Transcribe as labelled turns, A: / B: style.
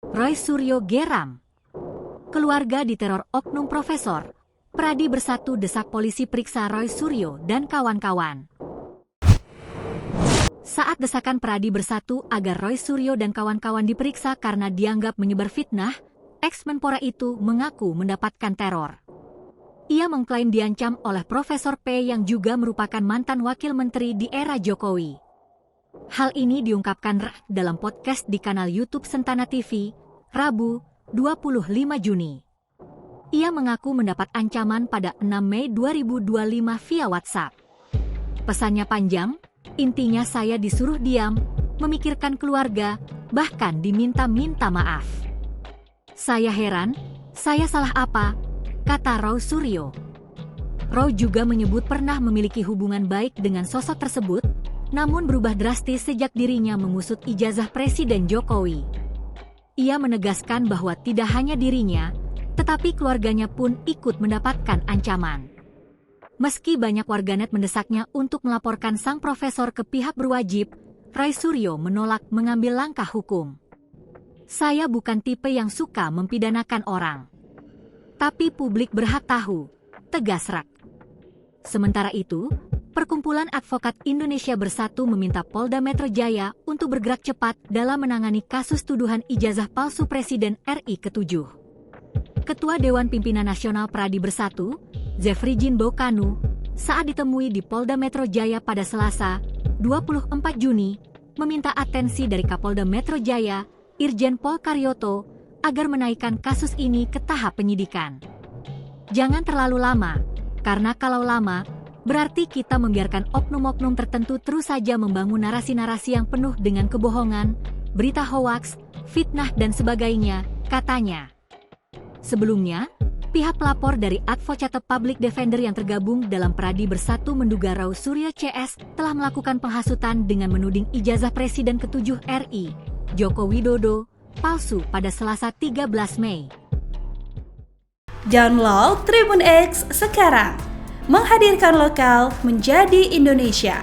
A: Roy Suryo geram. Keluarga diteror oknum profesor. Pradi Bersatu desak polisi periksa Roy Suryo dan kawan-kawan. Saat desakan Pradi Bersatu agar Roy Suryo dan kawan-kawan diperiksa karena dianggap menyebar fitnah, ex-Menpora itu mengaku mendapatkan teror. Ia mengklaim diancam oleh Profesor P yang juga merupakan mantan wakil menteri di era Jokowi. Hal ini diungkapkan dalam podcast di kanal YouTube Sentana TV, Rabu, 25 Juni. Ia mengaku mendapat ancaman pada 6 Mei 2025 via WhatsApp. Pesannya panjang, intinya saya disuruh diam, memikirkan keluarga, bahkan diminta-minta maaf. Saya heran, saya salah apa? Kata Roy Suryo. Roy juga menyebut pernah memiliki hubungan baik dengan sosok tersebut, namun berubah drastis sejak dirinya mengusut ijazah Presiden Jokowi. Ia menegaskan bahwa tidak hanya dirinya, tetapi keluarganya pun ikut mendapatkan ancaman. Meski banyak warganet mendesaknya untuk melaporkan sang profesor ke pihak berwajib, Roy Suryo menolak mengambil langkah hukum. Saya bukan tipe yang suka mempidanakan orang. Tapi publik berhak tahu, tegas Rak. Sementara itu, Perkumpulan Advokat Indonesia Bersatu meminta Polda Metro Jaya untuk bergerak cepat dalam menangani kasus tuduhan ijazah palsu Presiden RI ke-7. Ketua Dewan Pimpinan Nasional Pradi Bersatu, Jeffrey Jinbo Kanu, saat ditemui di Polda Metro Jaya pada Selasa, 24 Juni, meminta atensi dari Kapolda Metro Jaya, Irjen Pol Karyoto, agar menaikkan kasus ini ke tahap penyidikan. Jangan terlalu lama, karena kalau lama, berarti kita membiarkan oknum-oknum tertentu terus saja membangun narasi-narasi yang penuh dengan kebohongan, berita hoaks, fitnah dan sebagainya, katanya. Sebelumnya, pihak pelapor dari Advocate Public Defender yang tergabung dalam Pradi Bersatu menduga Roy Suryo CS telah melakukan penghasutan dengan menuding ijazah Presiden ke-7 RI, Joko Widodo, palsu pada Selasa 13 Mei.
B: Download Tribun X sekarang, menghadirkan lokal menjadi Indonesia.